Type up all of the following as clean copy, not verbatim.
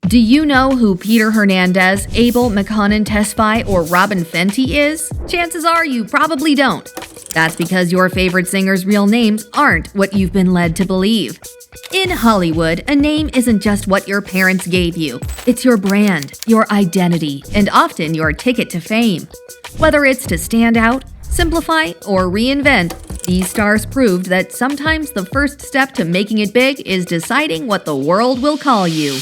Do you know who Peter Hernandez, Abel McConan Tesfaye, or Robin Fenty is? Chances are you probably don't. That's because your favorite singer's real names aren't what you've been led to believe. In Hollywood, a name isn't just what your parents gave you. It's your brand, your identity, and often your ticket to fame. Whether it's to stand out, simplify, or reinvent, these stars proved that sometimes the first step to making it big is deciding what the world will call you.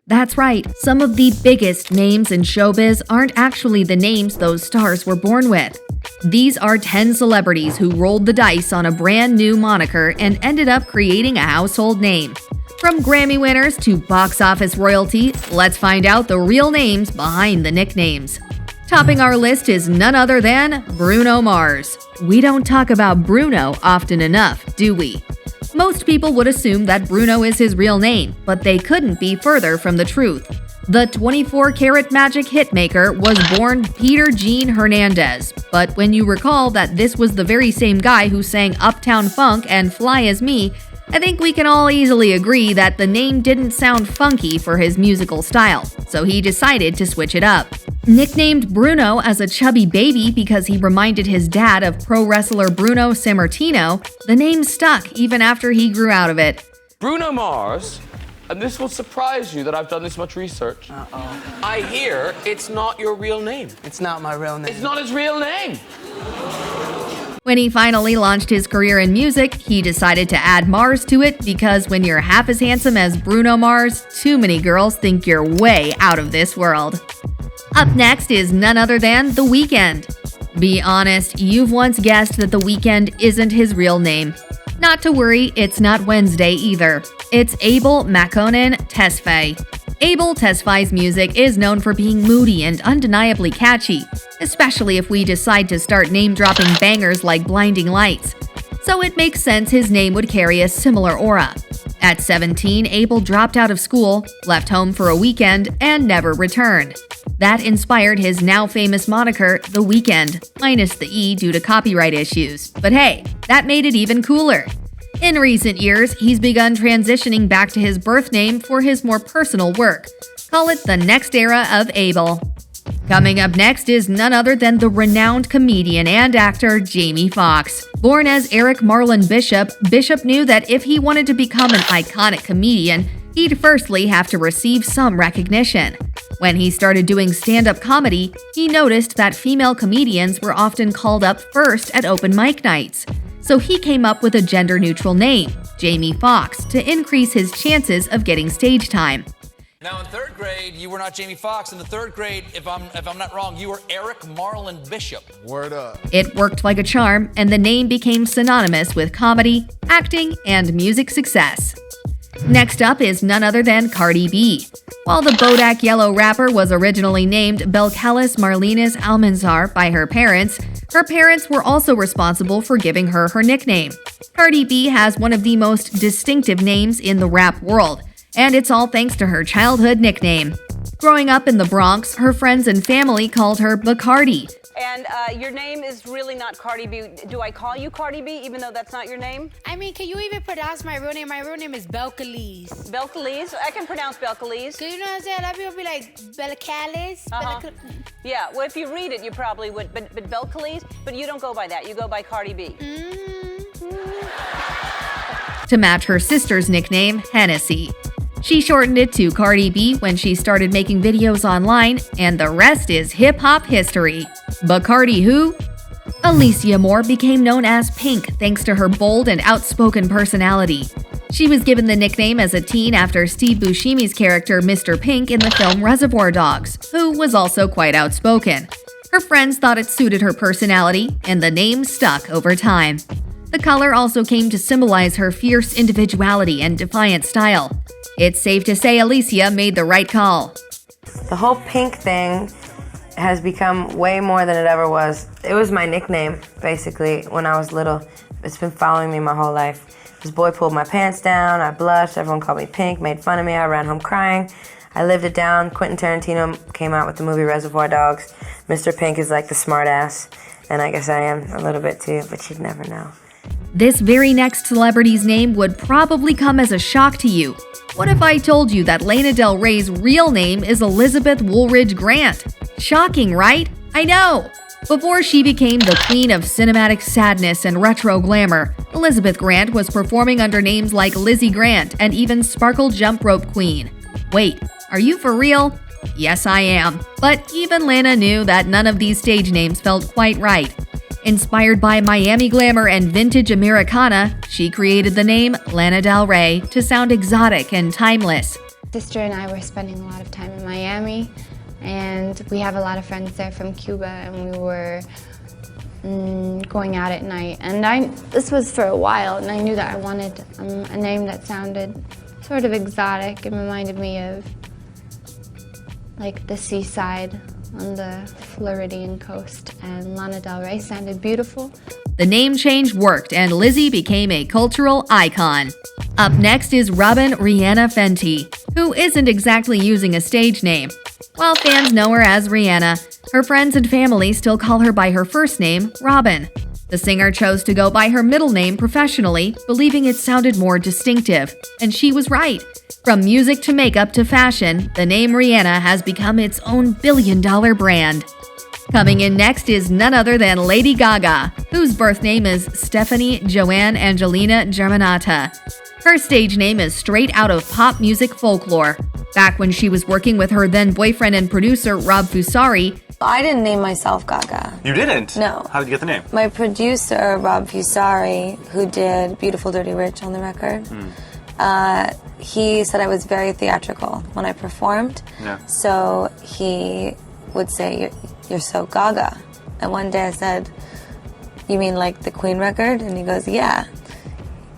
That's right, some of the biggest names in showbiz aren't actually the names those stars were born with. These are 10 celebrities who rolled the dice on a brand new moniker and ended up creating a household name. From Grammy winners to box office royalty, let's find out the real names behind the nicknames. Topping our list is none other than Bruno Mars. We don't talk about Bruno often enough, do we? Most people would assume that Bruno is his real name, but they couldn't be further from the truth. The 24-karat magic hitmaker was born Peter Gene Hernandez, but when you recall that this was the very same guy who sang Uptown Funk and Fly As Me, I think we can all easily agree that the name didn't sound funky for his musical style, so he decided to switch it up. Nicknamed Bruno as a chubby baby because he reminded his dad of pro wrestler Bruno Sammartino, the name stuck even after he grew out of it. Bruno Mars, and this will surprise you that I've done this much research. I hear it's not your real name. It's not my real name. It's not his real name. When he finally launched his career in music, he decided to add Mars to it because when you're half as handsome as Bruno Mars, too many girls think you're way out of this world. Up next is none other than The Weeknd. Be honest, you've once guessed that The Weeknd isn't his real name. Not to worry, it's not Wednesday either. It's Abel McConan Tesfaye. Abel Tesfaye's music is known for being moody and undeniably catchy, especially if we decide to start name-dropping bangers like Blinding Lights. So it makes sense his name would carry a similar aura. At 17, Abel dropped out of school, left home for a weekend, and never returned. That inspired his now famous moniker, The Weeknd, minus the E due to copyright issues. But hey, that made it even cooler. In recent years, he's begun transitioning back to his birth name for his more personal work. Call it the next era of Abel. Coming up next is none other than the renowned comedian and actor Jamie Foxx. Born as Eric Marlon Bishop, Bishop knew that if he wanted to become an iconic comedian, he'd firstly have to receive some recognition. When he started doing stand-up comedy, he noticed that female comedians were often called up first at open mic nights. So he came up with a gender-neutral name, Jamie Foxx, to increase his chances of getting stage time. Now, in third grade, you were not Jamie Foxx. In the third grade, if I'm not wrong, you were Eric Marlon Bishop. Word up. It worked like a charm, and the name became synonymous with comedy, acting, and music success. Next up is none other than Cardi B. While the Bodak Yellow rapper was originally named Belcalis Marlenis Almanzar by her parents were also responsible for giving her her nickname. Cardi B has one of the most distinctive names in the rap world, and it's all thanks to her childhood nickname. Growing up in the Bronx, her friends and family called her Bacardi. And your name is really not Cardi B. Do I call you Cardi B even though that's not your name? I mean, can you even pronounce my real name? My real name is Belcalis. Belcalis? I can pronounce Belcalis. Cause you know what I'm saying? A lot of people be like Belcalis. Yeah, well, if you read it, you probably would. But Belcalis, but you don't go by that. You go by Cardi B. To match her sister's nickname, Hennessy. She shortened it to Cardi B when she started making videos online, and the rest is hip-hop history. Bacardi who? Alicia Moore became known as Pink thanks to her bold and outspoken personality. She was given the nickname as a teen after Steve Buscemi's character Mr. Pink in the film Reservoir Dogs, who was also quite outspoken. Her friends thought it suited her personality, and the name stuck over time. The color also came to symbolize her fierce individuality and defiant style. It's safe to say Alicia made the right call. The whole Pink thing has become way more than it ever was. It was my nickname, basically, when I was little. It's been following me my whole life. This boy pulled my pants down, I blushed, everyone called me Pink, made fun of me, I ran home crying. I lived it down. Quentin Tarantino came out with the movie Reservoir Dogs. Mr. Pink is like the smart ass, and I guess I am a little bit too, but you'd never know. This very next celebrity's name would probably come as a shock to you. What if I told you that Lana Del Rey's real name is Elizabeth Woolridge Grant? Shocking, right? I know! Before she became the queen of cinematic sadness and retro glamour, Elizabeth Grant was performing under names like Lizzie Grant and even Sparkle Jump Rope Queen. Wait, are you for real? Yes, I am. But even Lana knew that none of these stage names felt quite right. Inspired by Miami glamour and vintage Americana, she created the name Lana Del Rey to sound exotic and timeless. Sister and I were spending a lot of time in Miami, and we have a lot of friends there from Cuba, and we were going out at night. And this was for a while, and I knew that I wanted a name that sounded sort of exotic and reminded me of like the seaside on the Floridian coast, and Lana Del Rey sounded beautiful. The name change worked, and Lizzie became a cultural icon. Up next is Robin Rihanna Fenty, who isn't exactly using a stage name. While fans know her as Rihanna, her friends and family still call her by her first name, Robin. The singer chose to go by her middle name professionally, believing it sounded more distinctive. And she was right. From music to makeup to fashion, the name Rihanna has become its own billion-dollar brand. Coming in next is none other than Lady Gaga, whose birth name is Stephanie Joanne Angelina Germanata. Her stage name is straight out of pop music folklore. Back when she was working with her then-boyfriend and producer Rob Fusari, I didn't name myself Gaga. You didn't? No. How did you get the name? My producer, Rob Fusari, who did Beautiful Dirty Rich on the record, he said I was very theatrical when I performed. Yeah. So he would say, "You're so Gaga." And one day I said, "You mean like the Queen record?" And he goes, "Yeah.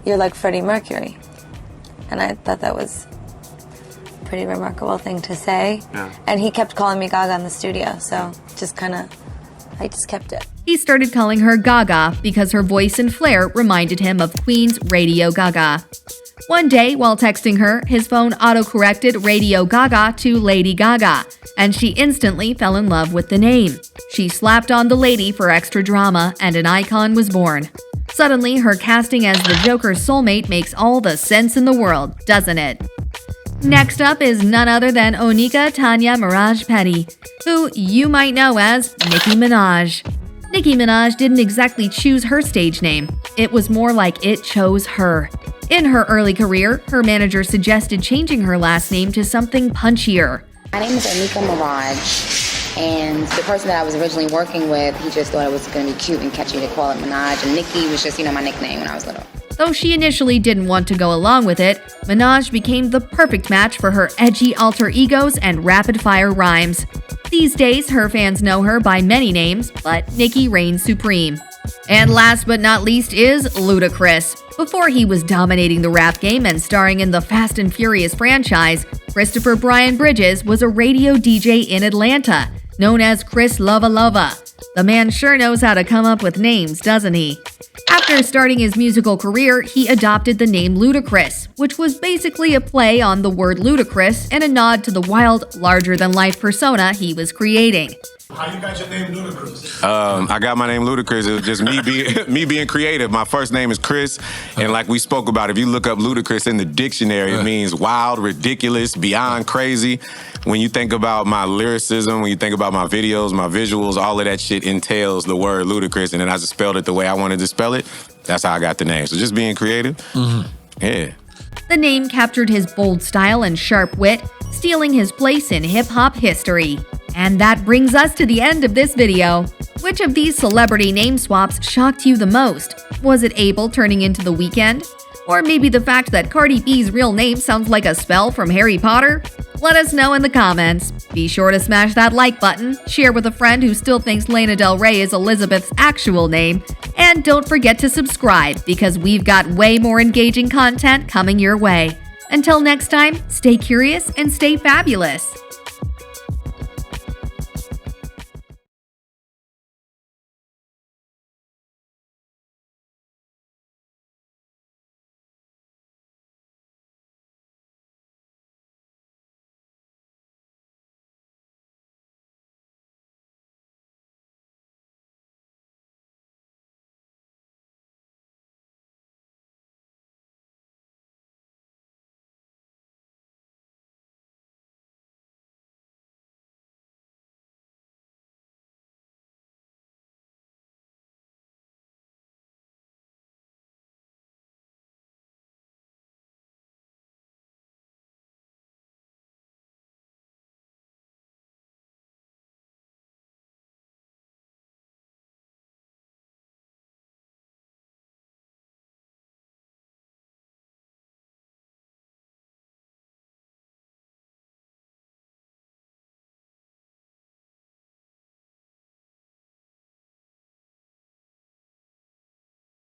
You're like Freddie Mercury." And I thought that was a pretty remarkable thing to say. Yeah. And he kept calling me Gaga in the studio, so I just kept it. he started calling her Gaga because her voice and flair reminded him of Queen's Radio Gaga. One day, while texting her, his phone auto-corrected Radio Gaga to Lady Gaga, and she instantly fell in love with the name. She slapped on the lady for extra drama, and an icon was born. Suddenly, her casting as the Joker's soulmate makes all the sense in the world, doesn't it? Next up is none other than Onika Tanya Mirage Petty, who you might know as Nicki Minaj. Nicki Minaj didn't exactly choose her stage name. It was more like it chose her. In her early career, her manager suggested changing her last name to something punchier. My name is Onika Mirage, and the person that I was originally working with, he just thought it was going to be cute and catchy to call it Minaj, and Nicki was just, my nickname when I was little. Though she initially didn't want to go along with it, Minaj became the perfect match for her edgy alter egos and rapid-fire rhymes. These days, her fans know her by many names, but Nicki reigns supreme. And last but not least is Ludacris. Before he was dominating the rap game and starring in the Fast and Furious franchise, Christopher Brian Bridges was a radio DJ in Atlanta, known as Chris Lova Lova. The man sure knows how to come up with names, doesn't he? After starting his musical career, he adopted the name Ludacris, which was basically a play on the word ludicrous and a nod to the wild, larger-than-life persona he was creating. How you got your name Ludacris? I got my name Ludacris. It was just me being creative. My first name is Chris, and like we spoke about, if you look up Ludacris in the dictionary, it means wild, ridiculous, beyond crazy. When you think about my lyricism, when you think about my videos, my visuals, all of that shit entails the word ludicrous, and then I just spelled it the way I wanted to spell it. That's how I got the name. So just being creative. Yeah. The name captured his bold style and sharp wit, stealing his place in hip-hop history. And that brings us to the end of this video. Which of these celebrity name swaps shocked you the most? Was it Abel turning into The Weeknd? Or maybe the fact that Cardi B's real name sounds like a spell from Harry Potter? Let us know in the comments. Be sure to smash that like button, share with a friend who still thinks Lana Del Rey is Elizabeth's actual name, and don't forget to subscribe because we've got way more engaging content coming your way. Until next time, stay curious and stay fabulous.